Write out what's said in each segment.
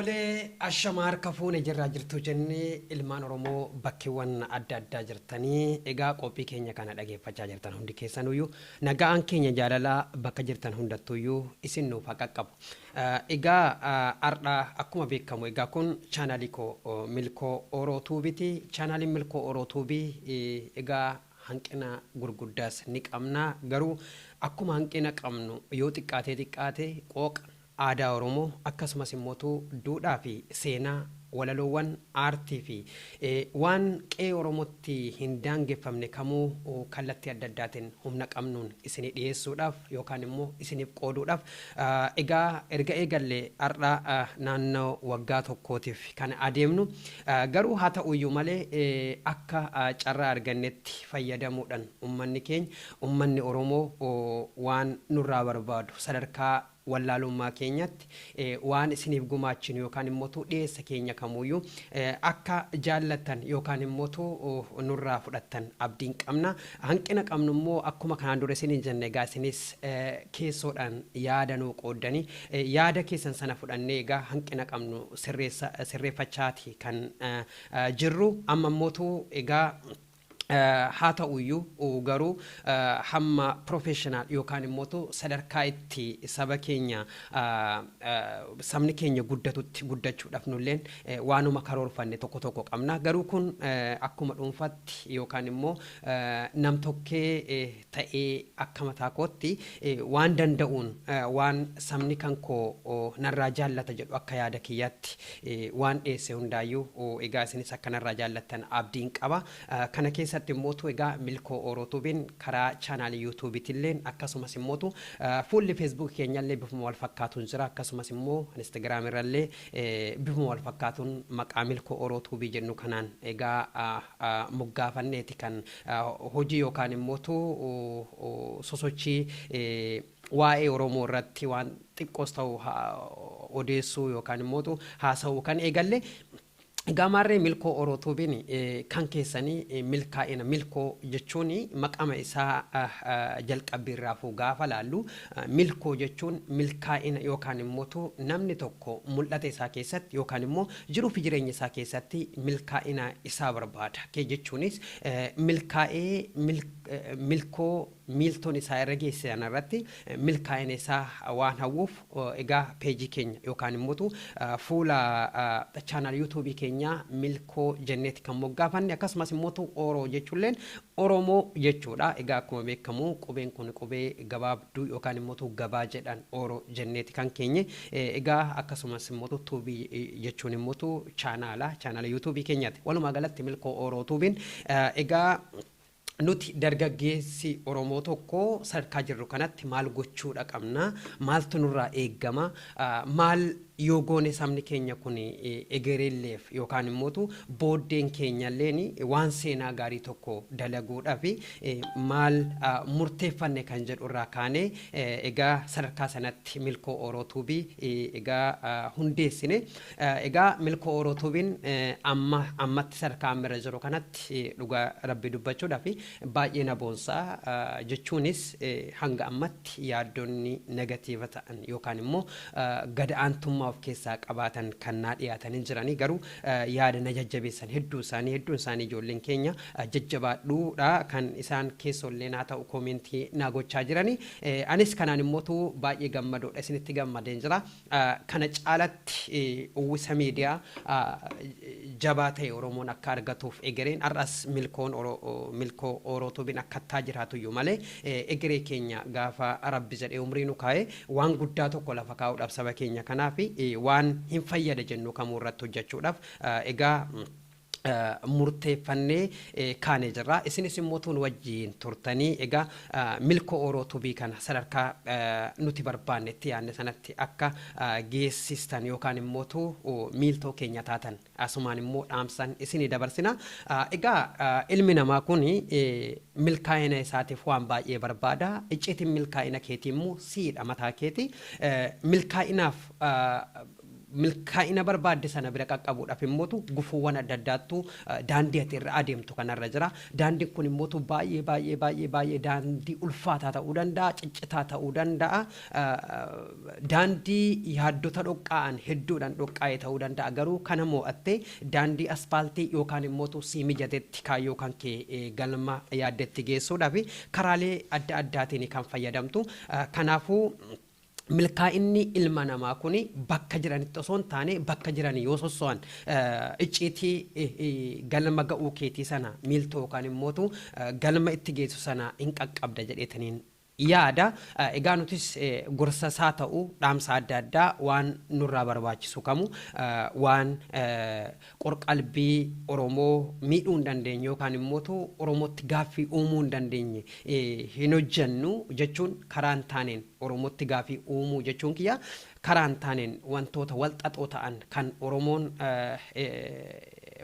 Tolee ashamaar kafuune jirraa jirtu jennee ilmaan Oromoo bakkeewwan adda addaa jirtanii egaa qophii keenya kana dhageeffachaa jirtan hundi keessanuyyuu nagaan keenya jaalalaa bakka jirtan hundattuyyuu isin nuuf haqa qabu. Egaa ardhaa akkuma beekamu egaa kun chaanaalii koo Milkoo Oroo Tuubiiti. Chaanaaliin Milkoo Oroo Tuubii egaa hanqina gurguddaas ni qabna garuu akkuma hanqina qabnu yoo xiqqaate qooqa aadaa Oromoo akkasumas immoo duudhaa fi seenaa walaloowwan aartii fi waan qe'ee Oromootti hin daangeffamne kamuu kallattii adda addaatiin humna qabnuun isinii dhiyeessuudhaaf yookaan immoo isiniif qooduudhaaf egaa erga eegallee har'a naannoo waggaa tokkootiif kan adeemnu garuu haa ta'uyyuu malee akka carraa argannetti fayyadamuudhaan ummanni Oromoo waan nurraa barbaadu sadarkaa wallaalummaa keenyatti waan isiniif gumaachinu yookaan immoo dhiyeessa keenya kamuyyuu akka jaallattan yookaan immoo nurraa fudhattan abdiin qabna. Hanqina qabnu immoo akkuma kanaan dura isiniin jenne egaa isinis keessoodhaan yaada nuu qooddanii yaada keessan sana fudhannee egaa hanqina qabnu sirreeffachaati kan jirru amma immoo egaa haa ta'uyyuu garuu hamma professional yookaan immoo sadarkaa itti saba keenya sabni keenya guddachuudhaaf nulleen waanuma karoorfanne tokko qabna garuu kun akkuma dhuunfaatti yookaan immoo nam tokkee ta'ee akka mataa kootti waan danda'uun waan sabni kan koo narraa jaallata jedhu akka yaada kiyyaatti waan dhiyeesse hundaayyuu egaa isinis akka narraa jaallattan abdiin qaba. Kana keessa immoo egaa Milkoo Oroo Tuubiin karaa chaanaalii yuutuubiitillee akkasumas immoo fuulli feesbuuk keenyallee bifuma wal fakkaatuun jira akkasumas immoo instagiraam irrallee bifuma wal fakkaatuun maqaa Milkoo Oroo Tuubii jennu kanaan egaa moggaafanneeti kan hojii yookaan immoo sosochii waa'ee Oromoo irratti waan xiqqoos ta'u odeessuu yookaan immoo haasa'uu kan eegalle. Gamarree Milkoo Oroo Tuubiin kan keessanii milkaa'ina Milkoo jechuun maqama isaa jalqabbiirraa gaafa laallu Milkoo jechuun milkaa'ina yookaan immoo namni tokko mul'ata isaa keessatti yookaan immoo jiruu fi jireenya isaa keessatti milkaa'ina isaa barbaada. Jechuunis milkaa'ee Milkoo miiltoon isaa irra geessan irratti milkaa'ina isaa waan hawwuuf egaa peejii keenya yookaan immoo fuula chaanaal yuutuubii keenya Milkoo jenneeti kan moggaafanne akkasumas immoo Oroo jechuulleen Oromoo jechuudha. Egaa akkuma beekamu qubeen kun qubee gabaabduu yookaan immoo gabaa jedhan Oroo jenneeti kan keenye egaa akkasumas immoo Tuubii jechuun immoo chaanaala yuutuubii keenyaati. Walumaa galatti Milkoo Oroo Tuubiin egaa nuti dargaggeessi Oromoo tokko sadarkaa jirru kanatti maal gochuudha qabna maaltu nurraa eeggama maal yoo goone sabni keenya kun egereelleef yookaan immoo booddeen keenyalleen waan seenaa gaarii tokko dalaguudhaaf maal murteeffanne kan jedhu irraa kaanee egaa sadarkaa sanatti Milkoo Oroo Tuubii egaa hundeessine. Egaa Milkoo Oroo Tuubiin ammatti sadarkaa ammirra jiru kanatti dhugaa rabbi dubbachuudhaaf baay'ee na boonsaa jechuunis hanga ammatti yaaddonni negatiiva ta'an yookaan immoo gad-aantummaa of keessaa qabaatan kan naa dhiyaatanii jiranii garuu yaada na jajjabeessan hedduun isaanii ijoolleen keenya jajjabaadhuudha kan isaan keessollee naa ta'u koomentii naa gochaa jiranii. Anis kanaan immoo baay'ee gammadoodha isinitti gammadeen jira. Kana caalatti uwwisa miidiyaa jabaa ta'e Oromoon akka argatuuf egereen har'as Milkoo Oroo Tuubiin akkattaa jiraatuyyuu malee egeree keenya gaafa rabbi jedhee umrii nu kaa'e waan guddaa tokko lafa kaa'uudhaaf saba keenya kanaaf waan hin fayyada jennu kamuu irratti hojjechuudhaaf egaa murteeffannee kaanee jirra. Isinis immoo wajjin turtanii egaa Milkoo Oroo Tuubii kana sadarkaa nuti barbaannetti yaadne sanatti akka geessistan yookaan immoo miiltoo keenya taatan asumaan immoo dhaamsan isinii dabarsina. Egaa ilmi namaa kun milkaa'ina isaatiif waan baay'ee barbaada. Icciitiin milkaa'ina keetii immoo siidha mataa keetii. Milkaa'inaaf milkaa'ina barbaadde sana bira qaqqabuudhaaf immootu gufuuwwan adda addaattu daandii ati irra adeemtu kanarra jira. Daandiin kun immootu baay'ee daandii ulfaataa ta'uu danda'a, ciccitaa ta'uu danda'a. Daandii yaaddota dhoqqaa'an hedduudhaan dhoqqaa'ee ta'uu danda'a. Garuu kana mo'attee daandii aspaaltii yookaan immootu sii mijatetti kaayyoo kan kee galma yaaddetti geessuudhaaf karaalee adda addaatiin kan fayyadamtu. Kanaafuu milkaa'inni ilma namaa kun bakka jiranitti osoo hin taane bakka jiranii yoo sosso'an icciitii galma ga'uu keetii sana miiltoo yookaan immootu galma itti geessu sana hin qaqqabda jedheetaniin yaada. Egaa nutis gorsa isaa ta'u dhaamsa adda addaa waan nurraa barbaachisu kamu waan qorqalbii Oromoo miidhuu hin dandeenye yookaan immootu Oromootti gaaffii uumuu hin dandeenye hin hojjennu jechuun karaa hin taaneen Oromootti gaaffii uumuu jechuun kiyya karaa hin taaneen wantoota walxaxoo ta'an kan Oromoon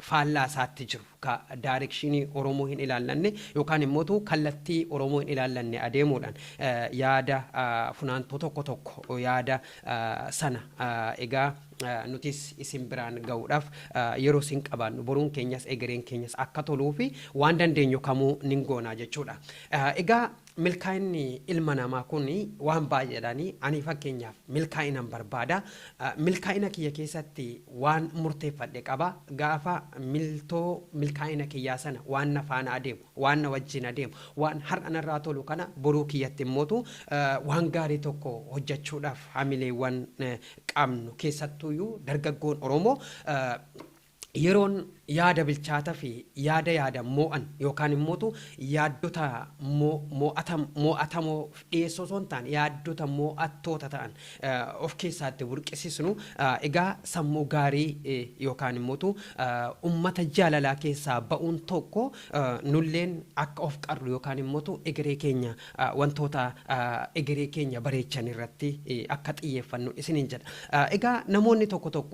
faallaa isaatti jiru ka daarekshinii Oromoo hin ilaallanne yookaan immootu kallattii Oromoo hin ilaallanne adeemuudhaan yaada funaantoo tokko yaada sana egaa nutis isin biraan ga'uudhaaf yeroo isin qabaannu boruun keenyas egereen keenyas akka toluu fi waan dandeenyu kamuu nin goonaa jechuudha. Egaa milkaa'inni ilma namaa kun waan baay'eedhaanii ani fakkeenyaaf milkaa'inan barbaada. Milkaa'ina kiyya keessatti waan murteeffadhe qaba. Gaafa milkaa'ina kiyyaa sana waan na faana adeemu, waan na wajjin adeemu, waan har'a narraa tolu kana boruu kiyyatti immootu waan gaarii tokko hojjechuudhaaf hamileewwan qabnu keessattuyyuu dargaggoon Oromoo yeroon yaada bilchaata fi yaada moo'an yookaan immootu yaaddota moo'atamoo dhiyeessoo osoo hin taane yaaddota moo'attoota ta'an of keessaatti burqisisnu egaa sammuu gaarii yookaan immootu ummata jaalalaa keessaa ba'uun tokko nulleen akka of qarru yookaan immootu egeree keenya wantoota egeree keenya bareechan irratti akka xiyyeeffannu isiniin jedha. Egaa namoonni tokko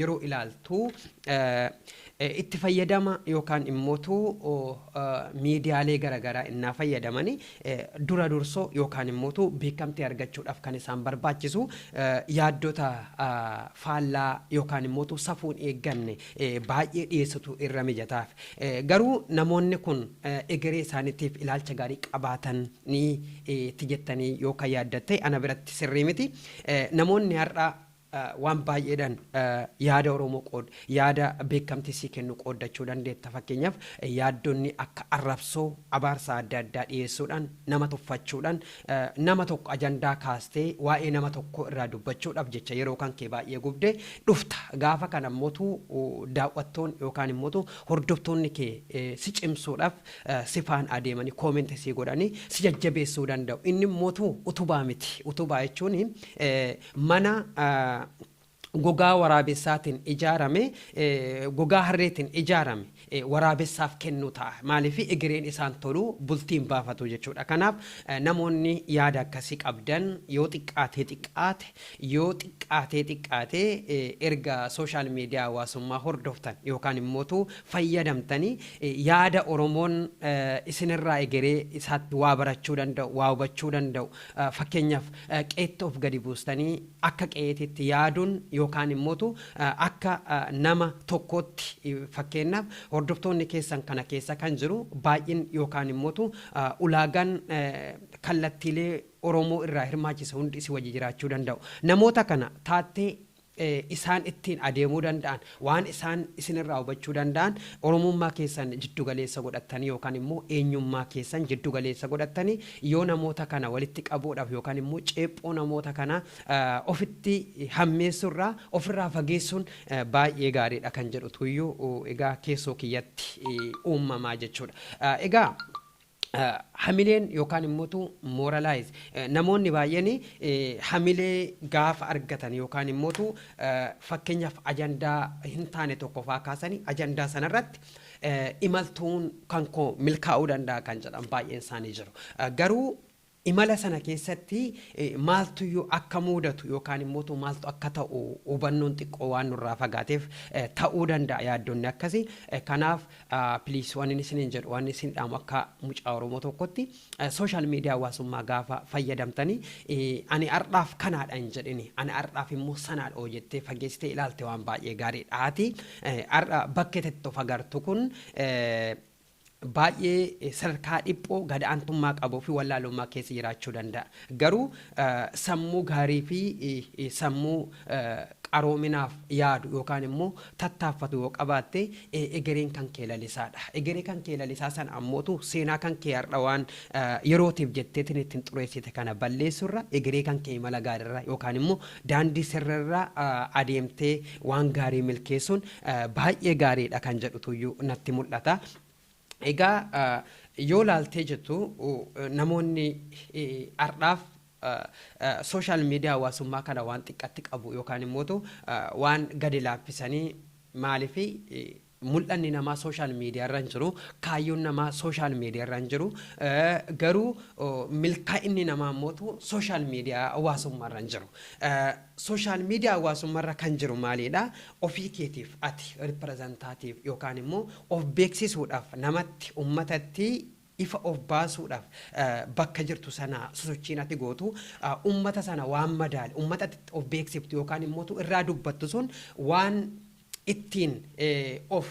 yeroo ilaaltu itti fayyadama yookaan immootu miidiyaalee garaagaraa innaa fayyadamanii dura dursoo yookaan immootu beekamtii argachuudhaaf kan isaan barbaachisu yaaddota faallaa yookaan immootu safuun eegganne baay'ee dhiyeessitu irra mijataaf. Garuu namoonni kun egeree isaaniitiif ilaalcha gaarii qabaatanii itti jettanii yookaan yaaddatte ana biratti sirrii miti. Namoonni har'a waan baay'eedhaan yaada Oromoo yaada beekamtii sii kennu qooddachuu dandeetta. Fakkeenyaaf yaaddonni akka arrabsoo abaarsa adda addaa dhiyeessuudhaan nama tuffachuudhaan nama tokko ajandaa kaastee waa'ee nama tokko irraa dubbachuudhaaf jecha yeroo kan kee baay'ee gubdee dhufta. Gaafa kana immootu daawwattoon yookaan immootu hordoftoonni kee si cimsuudhaaf si faan adeemanii koomentii sii godhanii si jajjabeessuu danda'u. Inni immootu utubaa miti. Utubaa jechuun mana gogaa waraabessaatiin ijaarame gogaa harreetiin ijaarame waraabessaaf kennu ta'a. Maaliif egereen isaan tolu bultiin baafatu jechuudha. Kanaaf namoonni yaada akkasii qabdan yoo xiqqaatee erga sooshaal miidiyaa hawaasummaa hordoftan yookaan immootu fayyadamtanii yaada Oromoon isinirraa egeree isaatti waa barachuu danda'u, waa hubachuu danda'u. Fakkeenyaaf qeettoof gadi buustanii akka qeetitti yaaduun yookaan immootu akka nama tokkootti fakkeenyaaf hordoftoonni keessan kana keessa kan jiru baay'in yookaan immootu ulaagaan kallattiilee Oromoo irraa hirmaachisa hundi si wajji jiraachuu danda'u. Namoota kana taattee isaan ittiin adeemuu danda'an waan isaan isinirraa hubachuu danda'an Oromummaa keessan jiddu galeessa godhattanii yookaan immoo eenyummaa keessan jiddu galeessa godhattanii yoo namoota kana walitti qabuudhaaf yookaan immoo ceephoo namoota kana ofitti hammeessuurraa ofirraa fageessuun baay'ee gaariidha kan jedhutu iyyuu egaa keessoo kiyyatti uumamaa jechuudha. Egaa hamileen yookaan immootu moralize namoonni baay'een hamilee gaafa argatan yookaan immootu fakkeenyaaf ajandaa hin taane tokko faa kaasanii ajandaa sanarratti imaltuun kan koo milkaa'uu danda'a kan jedhan baay'een isaanii jiru. Garuu imala sana keessatti maaltu yoo akka mudatu yookaan immoo maaltu akka ta'u hubannoon xiqqoo waan nurraa fagaateef ta'uu danda'a yaaddonni akkasii. Kanaaf please waan inni isiniin jedhu waan isin dhaamu akka mucaa Oromoo tokkotti social media hawaasummaa gaafa fayyadamtanii ani ardhaaf kanaadha hin jedhini ani ardhaaf immoo sanaadha oo jettee fageessitee ilaalte waan baay'ee gaariidhaati. Bakka itti of agartu kun baay'ee sadarkaa dhiphoo gadaantummaa qabuu fi wallaalummaa keessa jiraachuu danda'a. Garuu sammuu gaarii fi sammuu qaroominaaf yaadu yookaan immoo tattaaffatu yoo qabaatte egereen kan kee lalisaadha. Egeree kan kee lalisaa sana ammootu seenaa kan kee har'a waan yerootiif jetteetiin ittiin xureessite kana balleessurra egeree kan kee mala gaariirra yookaan immoo daandii sirriirra adeemtee waan gaarii milkeessuun baay'ee gaariidha kan jedhutuyyuu natti mul'ata. Egaa yoo laaltee jettu namoonni ardhaaf social media hawaasummaa kana waan xiqqatti qabu yookaan immoo waan gadi laaffisanii maaliif mul'anni namaa social media irra hin jiru kaayyoon namaa social media irra hin jiru garuu milkaa'inni namaa immoo social media hawaasummaa irra hin jiru. Social media hawaasummaa irra kan jiru maalidha ofii keetiif ati representative yookaan immoo of beeksisuudhaaf namatti ummatatti ifa of baasuudhaaf bakka jirtu sana sosochiin ati gootu ummata sana waan madaali ummatatti of beeksiftu yookaan immoo irraa dubbattu sun waan ittiin of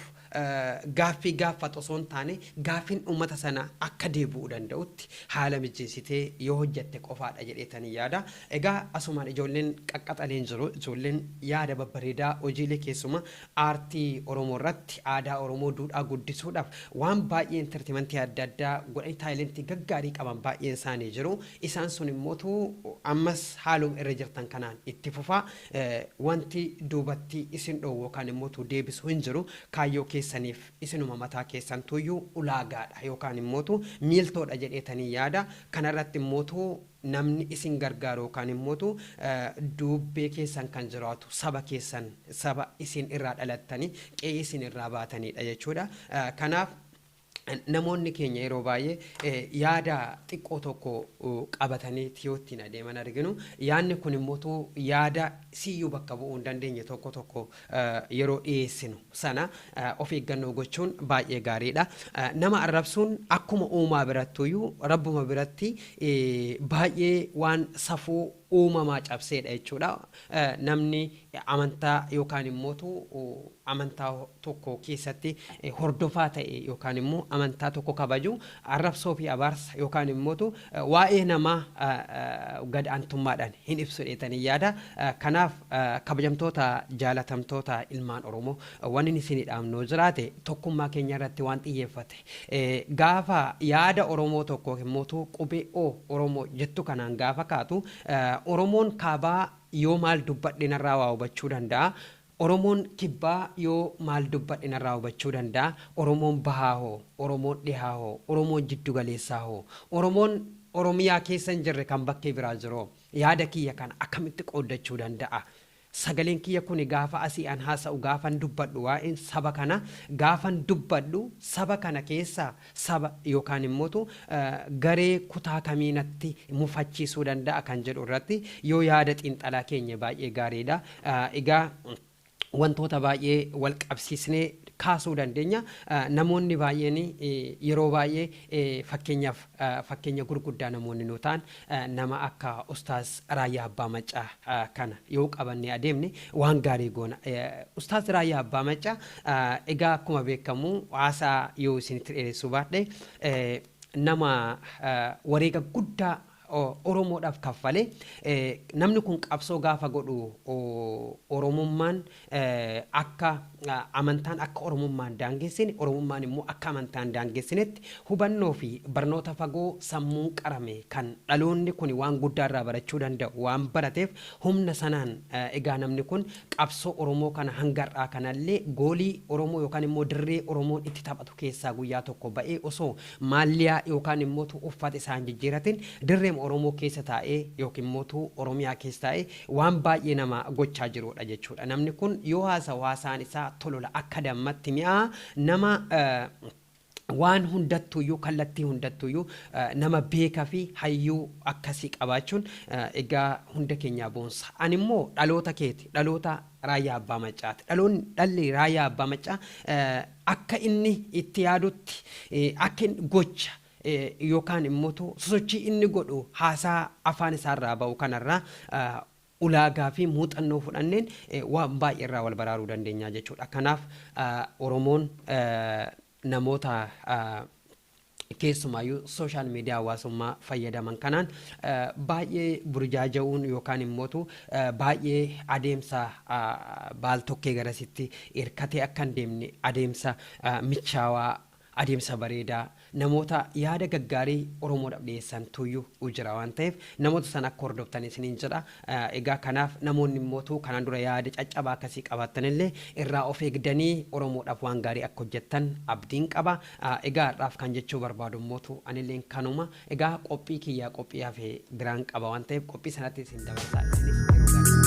gaaffii gaafatu osoo hin taane gaaffiin uummata sana akka deebi'uu danda'utti haala mijeessitee yoo hojjette qofaadha jedheetanii yaada. Egaa asumaan ijoolleen qaqqaxaleen jiru ijoolleen yaada babbareedaa hojiilee keessuma aartii Oromoo irratti aadaa Oromoo duudhaa guddisuudhaaf waan baay'ee entertainmentii adda addaa godhanii taayilentii gaggaarii qaban baay'een isaanii jiru. Isaan sun immootu ammas haaluma irra jirtan kanaan itti fufaa wanti duubatti isin dhoowwu yookaan immootu deebisuu hin jiru kaayyoo keessaniif isinuma mataa keessan tuyyuu ulaagaadha yookaan immootu miiltoodha jedheetanii yaada. Kanarratti immootu namni isin gargaaru yookaan immootu duubbee keessan kan jiraatu saba keessan saba isin irraa dhalattanii qe'ee isin irraa baatanidha jechuudha. Kanaaf namoonni keenya yeroo baay'ee yaada xiqqoo tokko qabatanii tiyootiin adeeman arginu. Yaadni kun immootu yaada siyyuu bakka bu'uu hin dandeenye tokko yeroo dhiyeessinu sana of eeggannoo gochuun baay'ee gaariidha. Nama arrabsuun akkuma uumaa birattuyyuu rabbuma biratti baay'ee waan safuu uumamaa cabseedha jechuudha. Namni amantaa yookaan immootu amantaa tokko keessatti hordofaa ta'e yookaan immoo amantaa tokko kabaju arrabsoo fi abaarsa yookaan immootu waa'ee namaa gad-aantummaadhaan hin ibsu jedhanii yaada. Kanaaf kabajamtoota jaalatamtoota ilmaan Oromoo waan inni isin dhaamnoo jiraate tokkummaa keenya irratti waan xiyyeeffate gaafa yaada Oromoo tokko immootu qubee Oromoo jettu kanaan gaafa kaatu Oromoon kaabaa yoo maal dubbadhe narraa waa hubachuu danda'a. Oromoon kibbaa yoo maal dubbadhe narraa hubachuu danda'a. Oromoon bahaa hoo, Oromoon dhihaa hoo, Oromoon jiddu galeessaa hoo, Oromoon Oromiyaa keessa hin jirre kan bakkee biraa jiru yaada kiyya kana akkamitti qooddachuu danda'a? Sagaleen kiyya kun gaafa asii an haasa'u gaafan dubbadhu waa'een saba kana gaafan dubbadhu saba kana keessa saba yookaan immootu garee kutaa kamiinatti mufachiisuu danda'a kan jedhu irratti yoo yaada xiinxalaa keenya baay'ee gaariidha. Egaa wantoota baay'ee wal qabsiisnee kaasuu dandeenya. Namoonni baay'een yeroo baay'ee fakkeenya gurguddaa namoonni nu ta'an nama akka Ustaaz Raayyaa Abbaa Maccaa kana yoo qabannee adeemne waan gaarii goona. Ustaaz Raayyaa Abbaa Maccaa egaa akkuma beekamu haasaa yoo isinitti dhiyeessuu baadhe nama wareega guddaa Oromoodhaaf kaffalee namni kun qabsoo gaafa godhu Oromummaan akka amantaan akka Oromummaan daangessine Oromummaan immoo akka amantaan daangessinetti hubannoo fi barnoota fagoo sammuun qarame kan dhaloonni kun waan guddaa irraa barachuu danda'u waan barateef humna sanaan egaa namni kun qabsoo Oromoo kana hangarraa kanallee goolii Oromoo yookaan immoo dirree Oromoon itti taphatu keessaa guyyaa tokko ba'ee osoo maalliyaa yookaan immoo uffata isaan jijjiiratin dirree Oromoo keessa taa'ee yookiin immoo Oromiyaa keessa taa'ee waan baay'ee nama gochaa jirudha jechuudha. Namni kun yoo haasa'u haasaan isaa tolola akka dammatti mi'aa nama waan hundattuyyuu kallattii hundattuyyuu nama beekaa fi hayyuu akkasii qabaachuun egaa hunda keenyaa boonsa. Ani immoo dhaloota keeti dhaloota raayyaa abbaa maccaati. Dhalli raayyaa abbaa maccaa akka inni itti yaadutti akka gocha yookaan immoo sosochii inni godhu haasaa afaan isaarraa ba'u kanarraa ulaagaa fi muuxannoo fudhanneen waan baay'eerraa wal baraaruu dandeenya jechuudha. Kanaaf Oromoon namoota keessumaayyuu sooshaal miidiyaa hawaasummaa fayyadaman kanaan baay'ee burjaaja'uun yookaan immoo baay'ee adeemsa baaltokkee garasitti hirkatee akka hin deemne adeemsa michaawaa adeemsa bareedaa namoota yaada gaggaarii Oromoodhaaf dhiyeessan tuyyuu jira waan ta'eef namoota sana akka hordoftan isiniin jedha. Egaa kanaaf namoonni immoo kanaan dura yaada caccabaa akkasii qabaatan illee irraa of eegdanii Oromoodhaaf waan gaarii akka hojjettan abdiin qaba. Egaa har'aaf kan jechuu barbaadu immoo anilleen kanuma. Egaa qophii kiyyaa qophii hafee biraan qaba waan ta'eef qophii sanatti isin dabarsaa isinis yeroo gaarii.